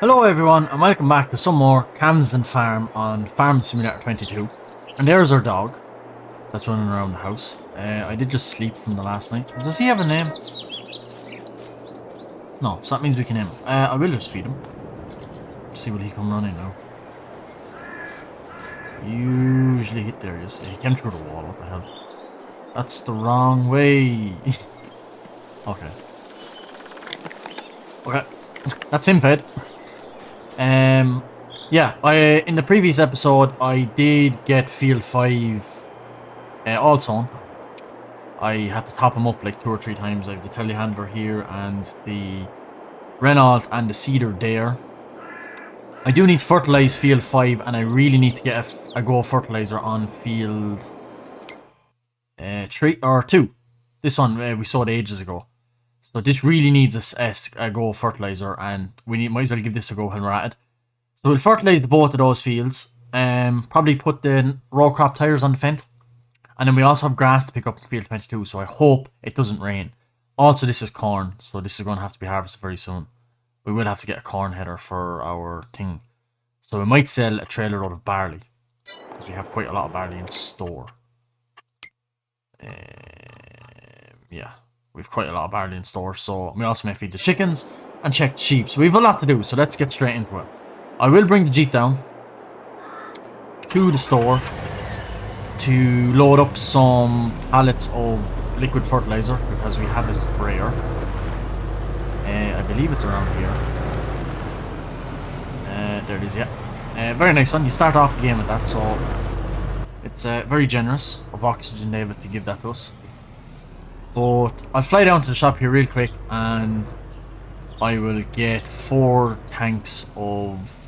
Hello everyone and welcome back to some more Calmsden Farm on Farm Simulator 22. And there's our dog that's running around the house. I did just sleep from the last night. Does he have a name? No, so that means we can name him. I will just feed him. See will he come running now. Usually there he is. He came through the wall, what the hell. That's the wrong way. Okay. Okay. That's him fed. Yeah, in the previous episode I did get Field 5 also. I had to top him up like 2 or 3 times. I have the telehandler here and the Renault and the Cedar there. I do need to fertilize Field 5 and I really need to get a Go fertilizer on Field 3 or 2. This one we sowed ages ago. So this really needs a Go fertilizer and we might as well give this a go when we're at it. So we'll fertilize both of those fields. Probably put the row crop tires on the fence. And then we also have grass to pick up in field 22, so I hope it doesn't rain. Also, this is corn, so this is going to have to be harvested very soon. We will have to get a corn header for our thing. So we might sell a trailer load of barley, because we have quite a lot of barley in store. Yeah, we've quite a lot of barley in store, so we also may feed the chickens and check the sheep. So we have a lot to do, so let's get straight into it. I will bring the Jeep down to the store to load up some pallets of liquid fertilizer because we have a sprayer. I believe it's around here. There it is, yeah. Very nice one. You start off the game with that, so it's very generous of Oxygen David to give that to us. But I'll fly down to the shop here real quick and I will get 4 tanks of...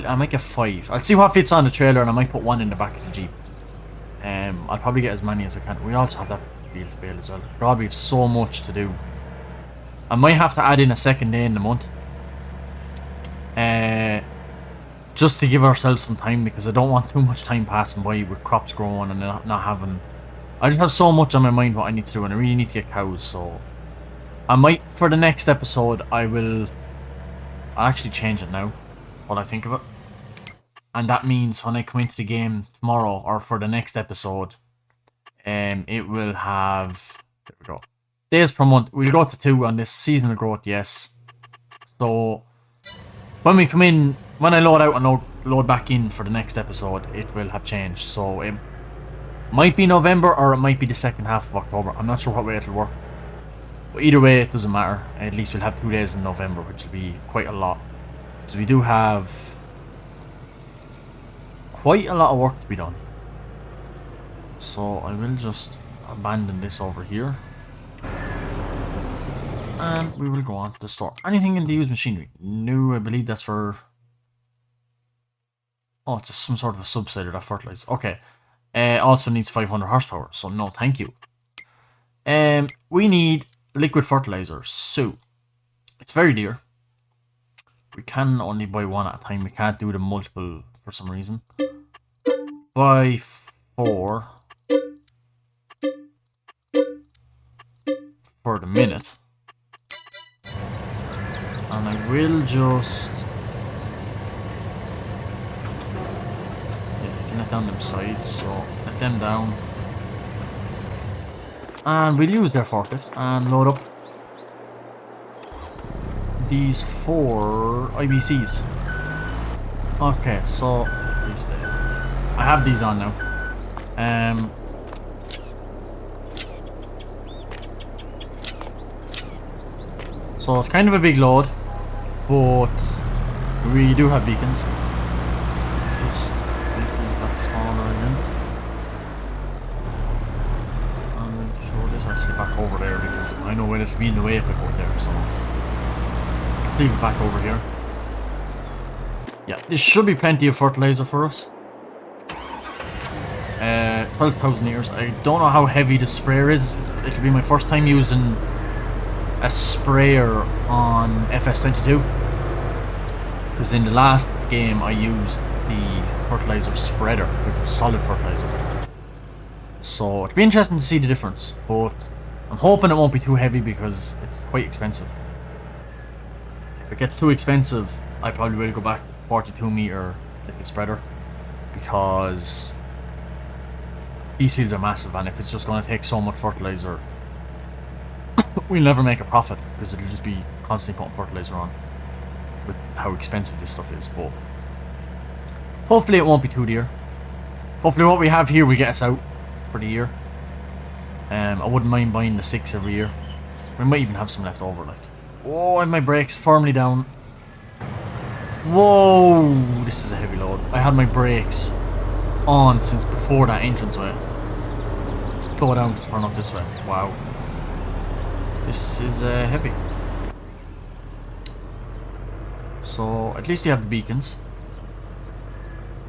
I might get 5. I'll see what fits on the trailer and I might put 1 in the back of the Jeep. I'll probably get as many as I can. We also have that deal to bail as well. God, we have so much to do. I might have to add in a second day in the month. Just to give ourselves some time because I don't want too much time passing by with crops growing and not having... I just have so much on my mind what I need to do and I really need to get cows, so... I might, for the next episode, I'll actually change it now. What I think of it. And that means when I come into the game tomorrow or for the next episode, it will have, there we go, days per month. We'll go to 2 on this seasonal growth, yes. So when we come in, when I load out and load back in for the next episode, it will have changed. So it might be November or it might be the second half of October. I'm not sure what way it'll work. But either way, it doesn't matter. At least we'll have 2 days in November, which will be quite a lot. So we do have quite a lot of work to be done. So I will just abandon this over here. And we will go on to the store. Anything in the used machinery? No, I believe that's for... Oh, it's some sort of a subsider that fertilizes. Okay. Also needs 500 horsepower. So no, thank you. We need liquid fertilizer. So it's very dear. We can only buy 1 at a time. We can't do the multiple for some reason. Buy 4 for the minute. And I will just... Yeah, you can let down them sides, so let them down. And we'll use their forklift and load up these 4 IBCs. Okay, so I have these on now. So it's kind of a big load, but we do have beacons. Just make these back smaller again. And show this actually back over there because I know where it'll be in the way if I go there, so leave it back over here. Yeah, this should be plenty of fertilizer for us. 12,000 liters. I don't know how heavy the sprayer is. It'll be my first time using a sprayer on FS22. Because in the last game I used the fertilizer spreader, which was solid fertilizer. So it'll be interesting to see the difference. But I'm hoping it won't be too heavy because it's quite expensive. If it gets too expensive, I probably will go back to 42 meter little spreader, because these fields are massive, and if it's just going to take so much fertilizer, we'll never make a profit, because it'll just be constantly putting fertilizer on with how expensive this stuff is. But hopefully it won't be too dear. Hopefully what we have here will get us out for the year. I wouldn't mind buying the 6 every year. We might even have some left over, like. Oh, I have my brakes firmly down. Whoa, this is a heavy load. I had my brakes on since before that entranceway. Go down to turn up this way. Wow. This is heavy. So, at least you have the beacons.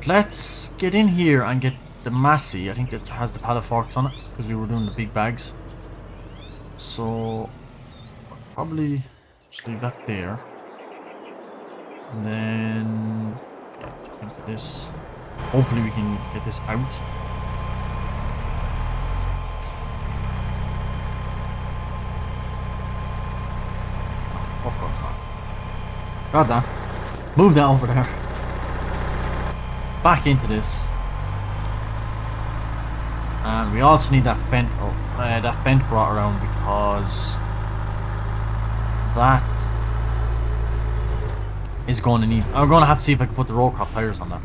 Let's get in here and get the Massey. I think that has the pallet forks on it, because we were doing the big bags. So, I'll probably just leave that there. And then jump into this. Hopefully we can get this out. Of course not. God damn. Move that over there. Back into this. And we also need that vent, brought around, because that is going to need. I'm going to have to see if I can put the row crop tires on that.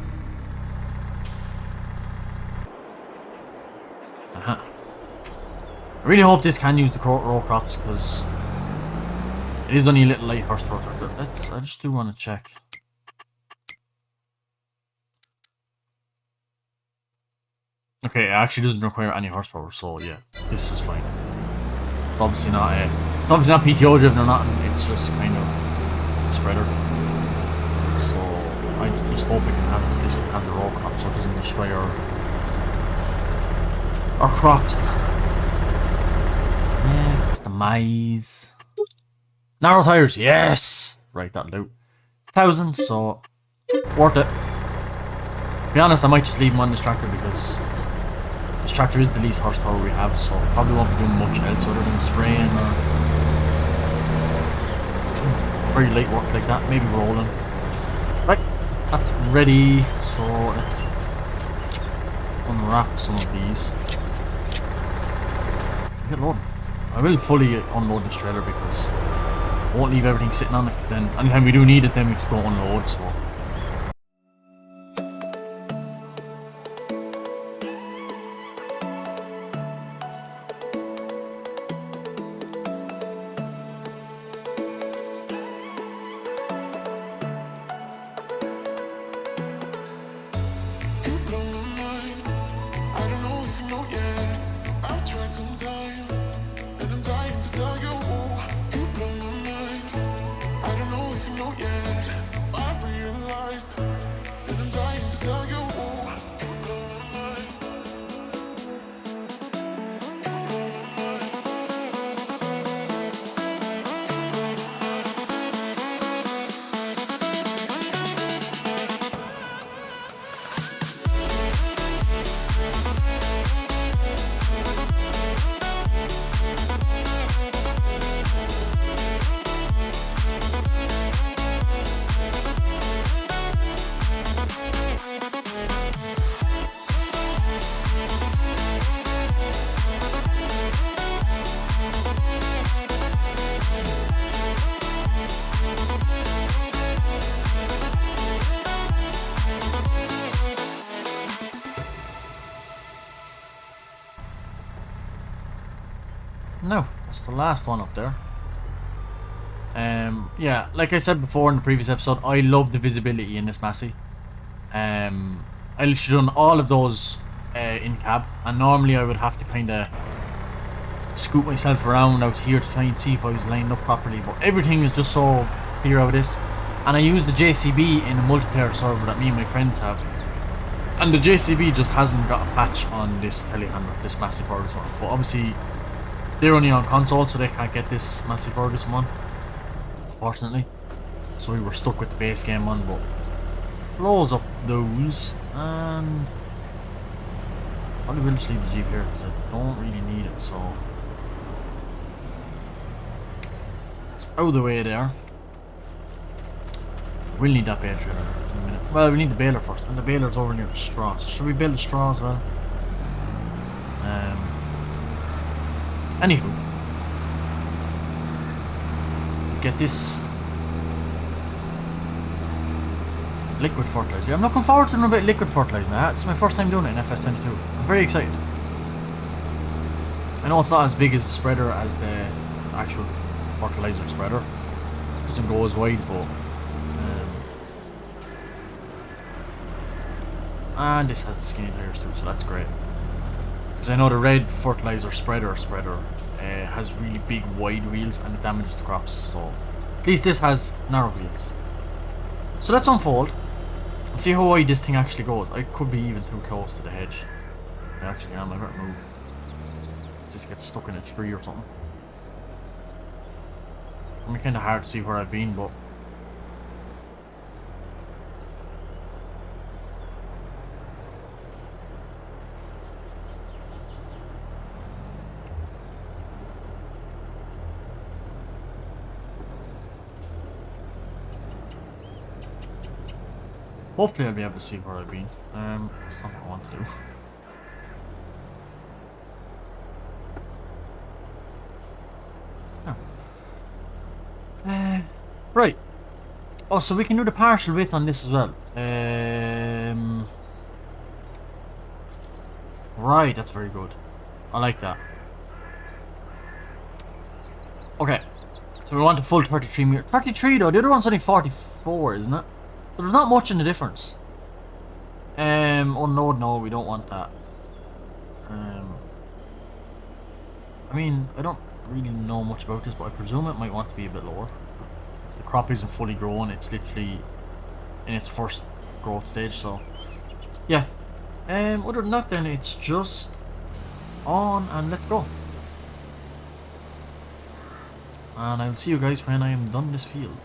I really hope this can use the row crops, because it is going to need a little light horsepower. I just do want to check. Okay, it actually doesn't require any horsepower, so yeah, this is fine. It's obviously not PTO driven or nothing. It's just kind of a spreader. So I just hope it can have this, can have the row crop, so it doesn't destroy our crops. Yeah, it's the maize. Narrow tires, yes. Right, that'll do. 1,000, so worth it. To be honest, I might just leave them on this tractor, because this tractor is the least horsepower we have, so probably won't be doing much else other than spraying or very light work like that, maybe rolling. Right, that's ready, so let's unwrap some of these. Get loaded. I will fully unload this trailer, because I won't leave everything sitting on it, then anytime we do need it, then we have to go unload, so. No, that's the last one up there. Yeah, like I said before in the previous episode, I love the visibility in this Massey. I literally done all of those in cab, and normally I would have to kind of scoot myself around out here to try and see if I was lined up properly, but everything is just so clear out of this. And I use the JCB in a multiplayer server that me and my friends have, and the JCB just hasn't got a patch on this telehandler, this Massey Ferguson one. But obviously they're only on console, so they can't get this Massey Ferguson one, fortunately. So we were stuck with the base game one, but close up those, and probably will just leave the Jeep here because I don't really need it, so it's out of the way there. We'll need that bale trailer in a minute. Well, we need the baler first, and the baler's over near the straw. So should we bale the straw as well? Anywho, get this liquid fertilizer. Yeah, I'm looking forward to doing a bit of liquid fertilizer now. It's my first time doing it in FS22. I'm very excited. I know it's not as big as the spreader as the actual fertilizer spreader. It doesn't go as wide, but and this has the skinny tires too, so that's great. Because I know the red fertilizer spreader has really big wide wheels and it damages the crops. So at least this has narrow wheels. So let's unfold and see how wide this thing actually goes. I could be even too close to the hedge. I actually am. I better move. This gets stuck in a tree or something. I mean, kind of hard to see where I've been, but hopefully I'll be able to see where I've been. That's not what I want to do. Right. Oh, so we can do the partial width on this as well. Right, that's very good. I like that. Okay. So we want a full 33 meter. 33 though, the other one's only 44, isn't it? So there's not much in the difference. Oh no, we don't want that. I mean, I don't really know much about this, but I presume it might want to be a bit lower. So the crop isn't fully grown, it's literally in its first growth stage, so yeah. Other than that then, it's just on and let's go. And I will see you guys when I am done this field.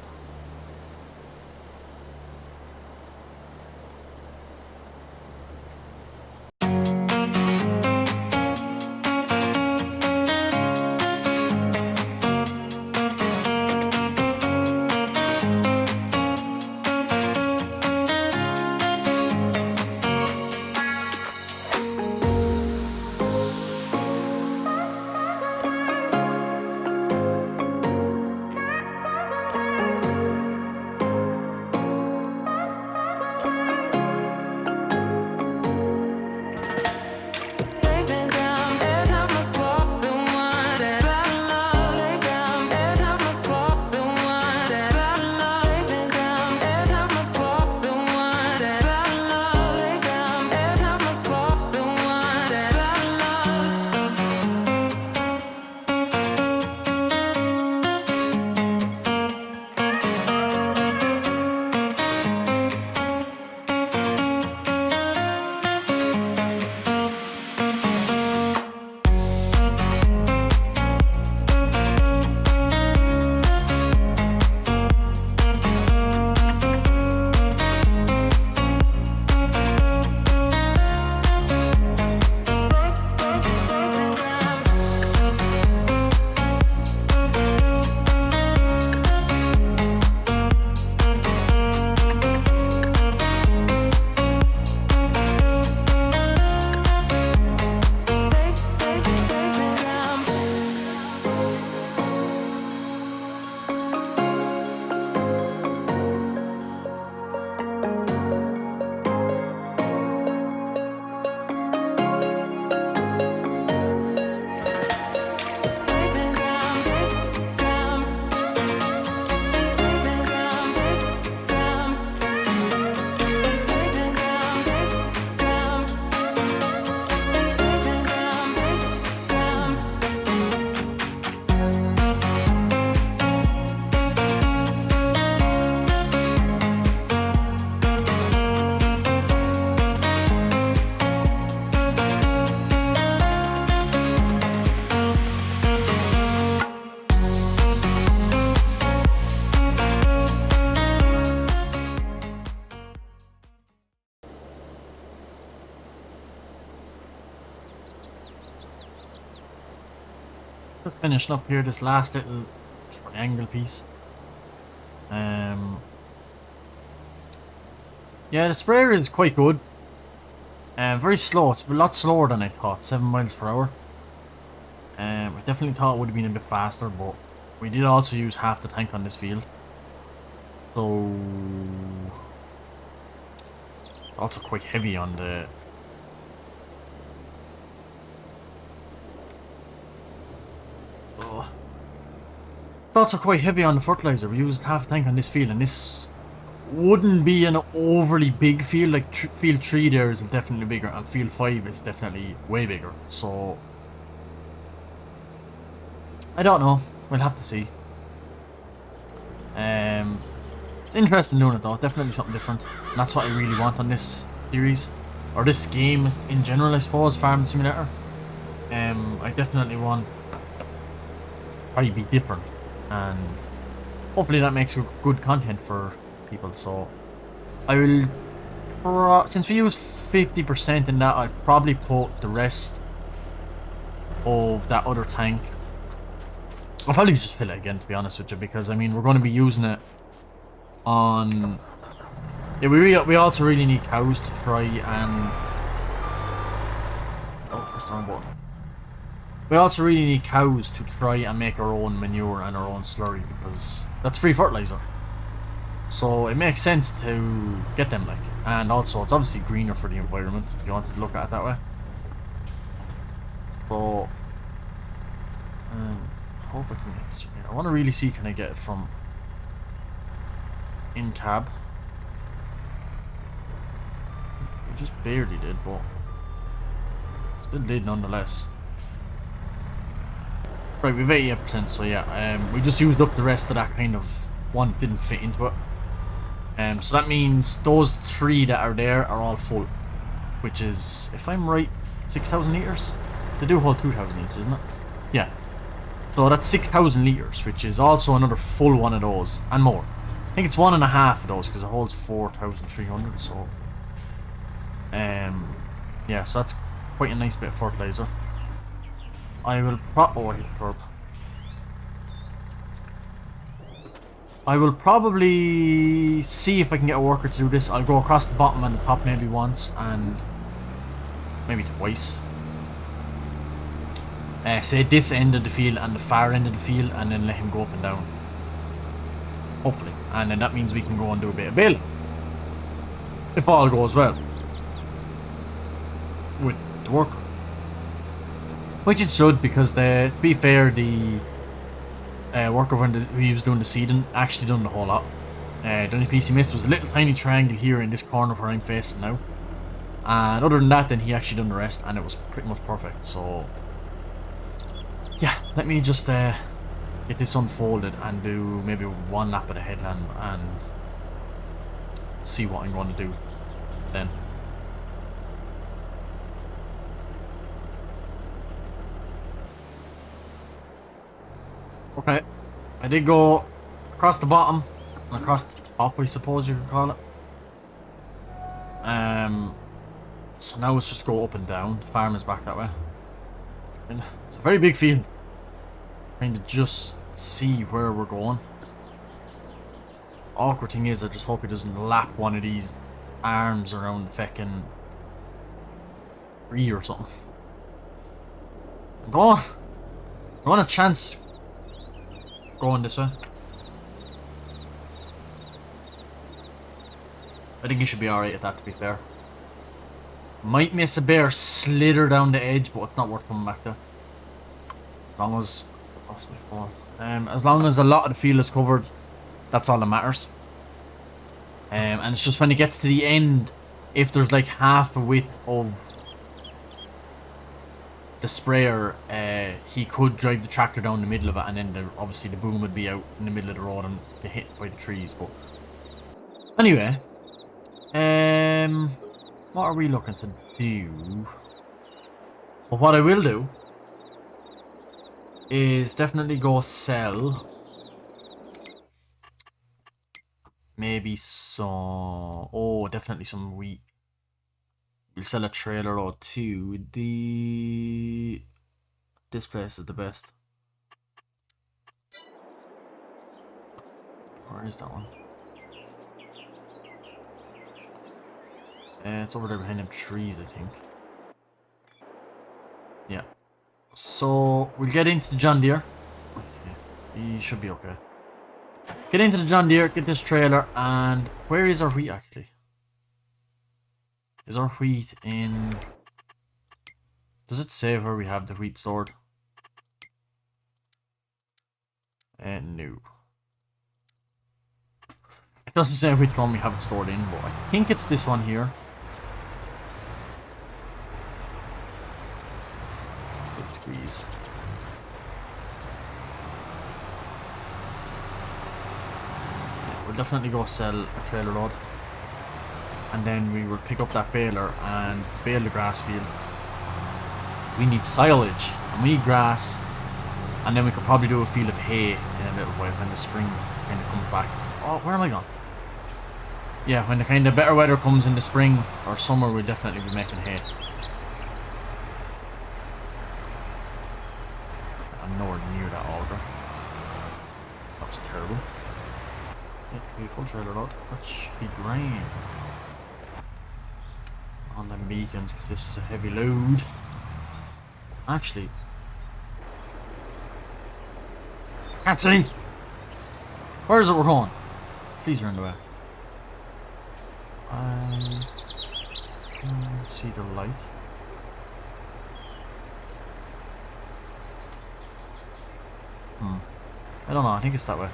Finishing up here this last little triangle piece. Yeah, the sprayer is quite good. Very slow. It's a lot slower than I thought. 7 miles per hour. I definitely thought it would have been a bit faster, but we did also use half the tank on this field. So also quite heavy on the also quite heavy on the fertilizer. We used half a tank on this field, and this wouldn't be an overly big field. Like field 3 there is definitely bigger, and field 5 is definitely way bigger. So I don't know. We'll have to see. It's interesting doing it though. Definitely something different. And that's what I really want on this series, or this game in general, I suppose. Farm Simulator. I definitely want probably be different, and hopefully that makes good content for people. So I will, since we use 50% in that, I'd probably put the rest of that other tank. I'll probably just fill it again, to be honest with you, because I mean we're going to be using it on. Yeah, we also really need cows to try and. Oh, press the wrong button. We also really need cows to try and make our own manure and our own slurry, because that's free fertilizer. So it makes sense to get them, like, and also it's obviously greener for the environment if you wanted to look at it that way. So I hope I can get this from here. I want to really see, can I get it from in cab? We just barely did, but still did nonetheless. Right, we've 88%, so yeah, we just used up the rest of that kind of one that didn't fit into it. So that means those 3 that are there are all full, which is, if I'm right, 6,000 litres? They do hold 2,000 litres, isn't it? Yeah. So that's 6,000 litres, which is also another full one of those, and more. I think it's 1.5 of those, because it holds 4,300, so. Yeah, so that's quite a nice bit of fertilizer. I will oh, I hit the curb. I will probably see if I can get a worker to do this. I'll go across the bottom and the top maybe once, and maybe twice. Say this end of the field and the far end of the field, and then let him go up and down. Hopefully. And then that means we can go and do a bit of baling. If all goes well. With the worker. Which it should, because to be fair, the worker who he was doing the seeding actually done the whole lot. The only piece he missed was a little tiny triangle here in this corner where I'm facing now. And other than that, then he actually done the rest, and it was pretty much perfect. So yeah, let me just get this unfolded and do maybe one lap of the headland and see what I'm going to do then. Okay, I did go across the bottom and across the top, I suppose you could call it. So now let's just go up and down. The farm is back that way. And it's a very big field. Trying to just see where we're going. Awkward thing is, I just hope he doesn't lap one of these arms around the feckin' tree or something. Go on. I want a chance going this way. I think you should be alright at that, to be fair. Might miss a bear slither down the edge, but it's not worth coming back to. As long as... Lost my phone. As long as a lot of the field is covered, that's all that matters. And it's just when it gets to the end, if there's like half a width of the sprayer, he could drive the tractor down the middle of it, and then obviously the boom would be out in the middle of the road and get hit by the trees. But anyway, what are we looking to do? But what I will do is definitely go sell maybe some, oh, definitely some wheat. We'll sell a trailer or two. This place is the best. Where is that one? It's over there behind them trees, I think. Yeah. So, we'll get into the John Deere. Okay. He should be okay. Get into the John Deere, get this trailer, and where is our wheat actually? Is our wheat in... Does it say where we have the wheat stored? No. It doesn't say which one we have it stored in, but I think it's this one here. Let's squeeze. We'll definitely go sell a trailer load. And then we will pick up that baler and bale the grass field. We need silage and we need grass. And then we could probably do a field of hay in a little while when the spring kind of comes back. Oh, where am I going? Yeah, when the kind of better weather comes in the spring or summer, we'll definitely be making hay. I'm nowhere near that auger. That was terrible. Yeah, to be a full trailer load. That should be grand. On them beacons, because this is a heavy load. Actually, I can't see. Where is it we're going? Trees are in the way. I can't see the light. I don't know, I think it's that way.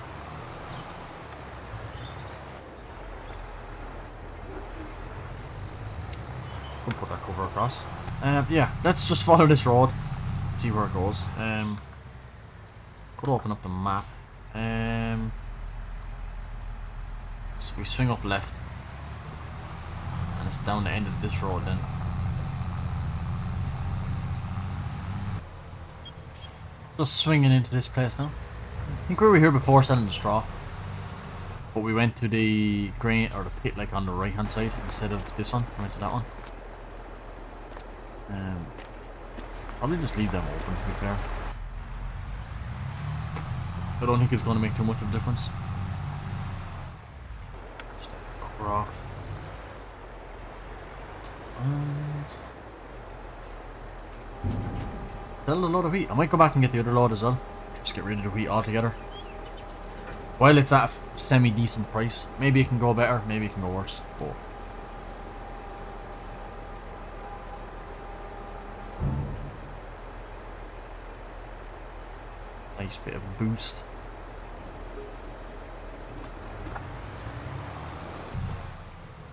Could put that cover across. Yeah, let's just follow this road. See where it goes. Could open up the map. So we swing up left. And it's down the end of this road then. Just swinging into this place now. I think we were here before selling the straw. But we went to the grain or the pit like on the right hand side instead of this one. We went to that one. Probably just leave them open to be fair. I don't think it's going to make too much of a difference. Just take the cover off. And sell a load of wheat. I might go back and get the other load as well. Just get rid of the wheat altogether. While it's at a semi-decent price. Maybe it can go better, maybe it can go worse. But nice bit of boost.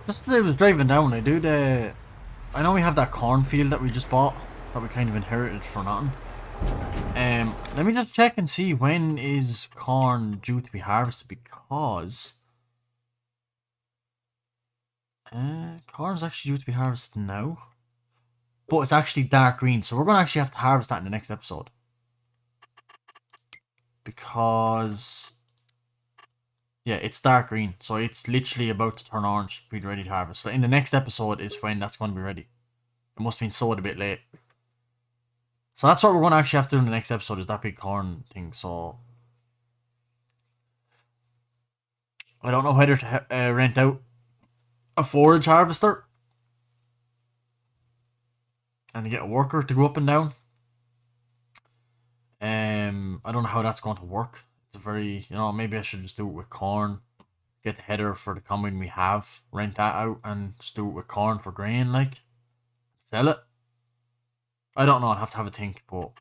Just as I was driving down, I know we have that cornfield that we just bought, that we kind of inherited for nothing. Let me just check and see when is corn due to be harvested, because corn's actually due to be harvested now, but it's actually dark green, so we're going to actually have to harvest that in the next episode. Because yeah, it's dark green, so it's literally about to turn orange, be ready to harvest. So in the next episode is when that's going to be ready. It must have been sowed a bit late. So that's what we're going to actually have to do in the next episode, is that big corn thing. So I don't know whether to rent out a forage harvester and to get a worker to go up and down. I don't know how that's going to work. It's a very, maybe I should just do it with corn. Get the header for the combine we have, rent that out, and just do it with corn for grain, like. Sell it. I don't know, I'd have to have a think, but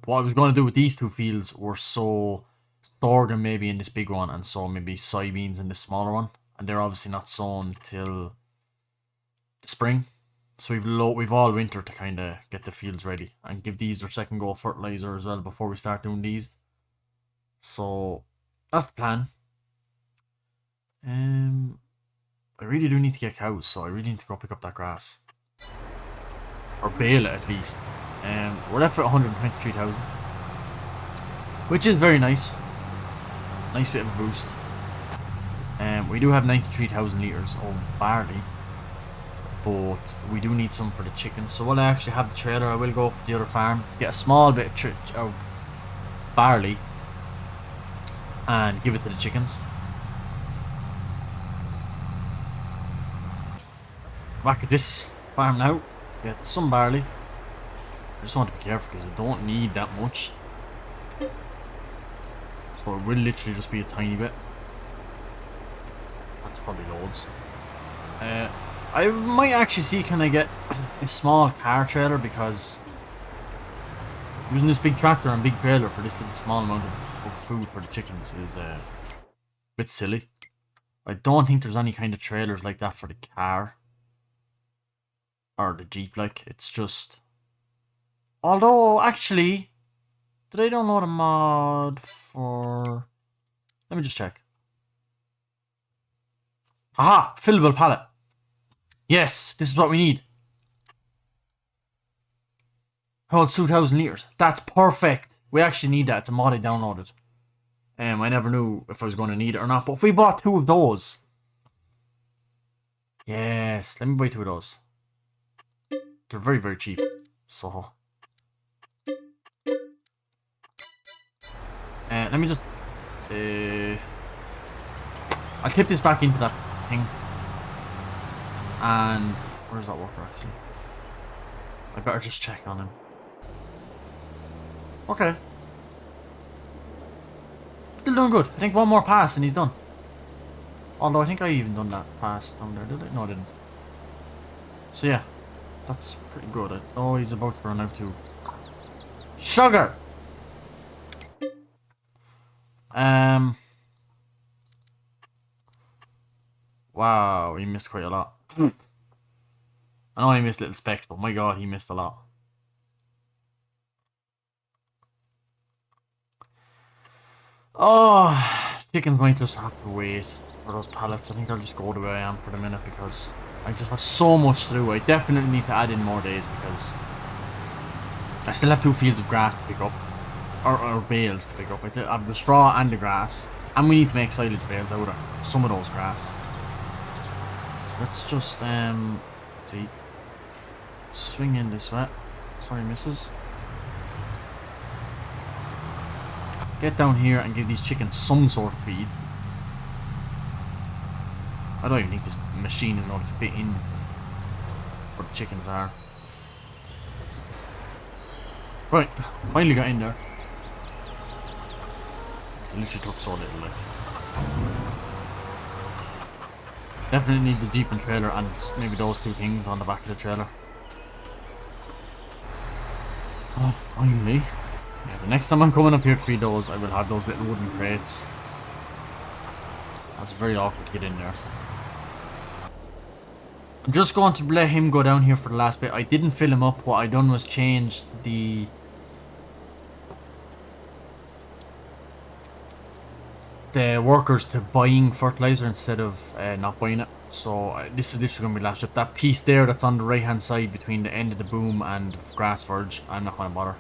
what I was going to do with these two fields were sow sorghum maybe in this big one, and sow maybe soybeans in this smaller one. And they're obviously not sown till the spring. So we've all winter to kind of get the fields ready and give these their second go of fertilizer as well before we start doing these. So that's the plan. I really do need to get cows, so I really need to go pick up that grass. Or bale it at least. We're left with 123,000. Which is very nice. Nice bit of a boost. We do have 93,000 litres of barley. But we do need some for the chickens. So while I actually have the trailer, I will go up to the other farm, get a small bit of barley, and give it to the chickens. Back at this farm now. Get some barley. I just want to be careful because I don't need that much. So it will literally just be a tiny bit. That's probably loads. I might actually see, can I get a small car trailer, because using this big tractor and big trailer for this little small amount of food for the chickens is a bit silly. I don't think there's any kind of trailers like that for the car. Or the Jeep, like, it's just... Although, actually, did I download a mod for... Let me just check. Aha! Fillable pallet. Yes, this is what we need. Holds 2,000 litres. That's perfect. We actually need that. It's a mod I downloaded. I never knew if I was going to need it or not. But if we bought 2 of those... Yes, let me buy 2 of those. They're very, very cheap. So... let me just... I'll tip this back into that thing. And... Where's that worker, actually? I better just check on him. Okay. Still doing good. I think one more pass and he's done. Although I think I even done that pass down there, did I? No, I didn't. So yeah. That's pretty good. Oh, he's about to run out too. Sugar! Wow, he missed quite a lot. I know he missed little specks, but my god, he missed a lot. Oh, chickens might just have to wait for those pallets. I think I'll just go the way I am for the minute because I just have so much to do. I definitely need to add in more days because I still have 2 fields of grass to pick up. Or bales to pick up. I have the straw and the grass. And we need to make silage bales out of some of those grass. So let's just, let's see. Swing in this way. Sorry, missus. Get down here and give these chickens some sort of feed. I don't even think this machine is going to fit in where the chickens are. Right, finally got in there. It literally took so little, like. Definitely need the Jeep and trailer and maybe those 2 things on the back of the trailer. Oh, finally. Yeah, the next time I'm coming up here to feed those, I will have those little wooden crates. That's very awkward to get in there. I'm just going to let him go down here for the last bit. I didn't fill him up. What I done was change the workers to buying fertilizer instead of not buying it. So this is literally going to be last trip. That piece there that's on the right hand side between the end of the boom and grass verge, I'm not going to bother.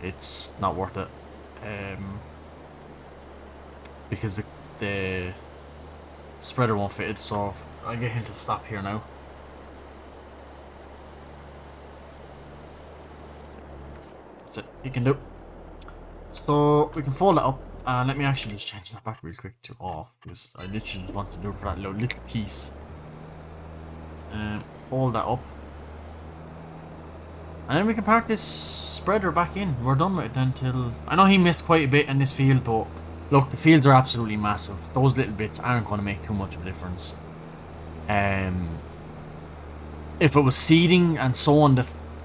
It's not worth it. Because the spreader won't fit it, so I'll get him to stop here now. That's it, he can do. So we can fold it up. Let me actually just change that back real quick to off, because I literally just want to do it for that little piece. Fold that up. And then we can park this spreader back in. We're done with it until... I know he missed quite a bit in this field, but look, the fields are absolutely massive. Those little bits aren't going to make too much of a difference. If it was seeding and sowing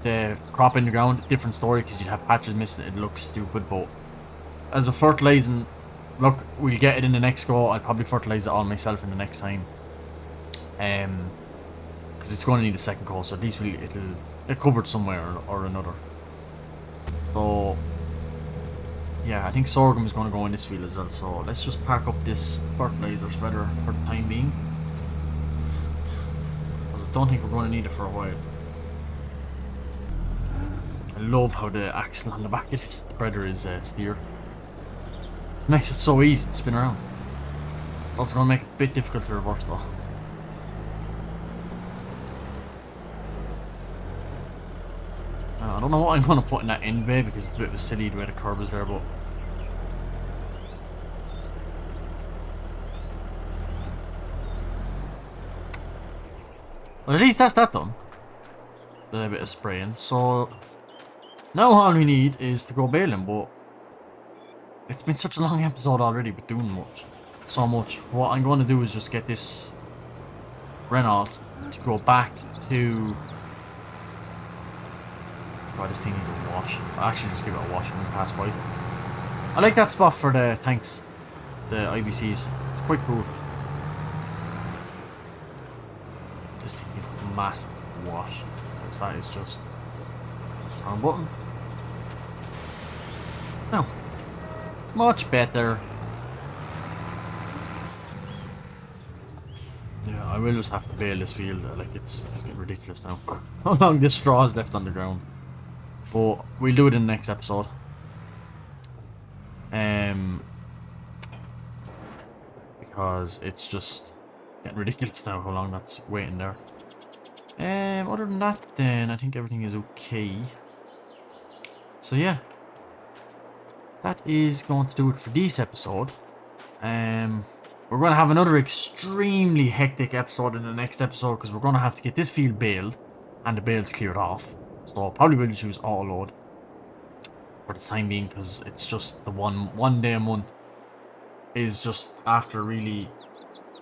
the crop in the ground, different story, because you'd have patches missing, it looks stupid, but as a fertilizing, look, we'll get it in the next go. I'll probably fertilize it all myself in the next time. Because it's going to need a second coat, so at least it'll get covered somewhere or another. So yeah, I think sorghum is going to go in this field as well. So let's just park up this fertilizer spreader for the time being, because I don't think we're going to need it for a while. I love how the axle on the back of this spreader is steered. Makes it so easy to spin around. It's also going to make it a bit difficult to reverse though. I don't know what I'm going to put in that end bay because it's a bit of a silly the way the curb is there, but Well, at least that's that done. A bit of spraying. So now all we need is to go baling, but it's been such a long episode already, but doing so much. What I'm going to do is just get this Renault to go back to... God, this thing needs a wash. I'll actually just give it a wash when we pass by. I like that spot for the tanks, the IBCs. It's quite cool. This thing needs a massive wash. Because that is just... Let's turn button. No. Much better. Yeah, I will just have to bail this field. Like, it's getting ridiculous now. How long this straw is left on the ground. But we'll do it in the next episode. Because it's just getting ridiculous now how long that's waiting there. Other than that then, I think everything is okay. So yeah. That is going to do it for this episode. We're going to have another extremely hectic episode in the next episode because we're going to have to get this field baled and the bales cleared off. So probably will choose auto load for the time being because it's just the one day a month is just after really,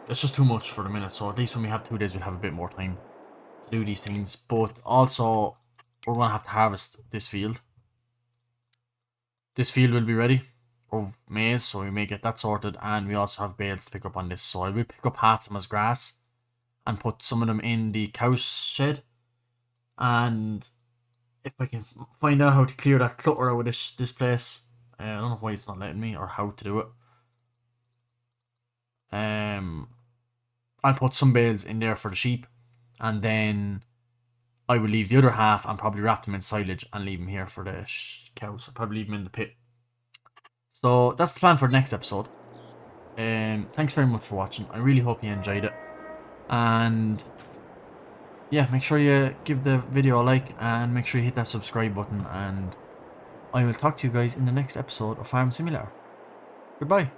it's just too much for the minute. So at least when we have 2 days we'll have a bit more time to do these things. But also we're going to have to harvest this field. This field will be ready of maize, so we may get that sorted, and we also have bales to pick up on this. So I will pick up half of them as grass and put some of them in the cow shed. And if I can find out how to clear that clutter out of this place, I don't know why it's not letting me or how to do it. I'll put some bales in there for the sheep, and then I will leave the other half and probably wrap them in silage and leave them here for the cows. I'll probably leave them in the pit. So that's the plan for the next episode. Thanks very much for watching. I really hope you enjoyed it. And yeah, make sure you give the video a like and make sure you hit that subscribe button. And I will talk to you guys in the next episode of Farm Simulator. Goodbye.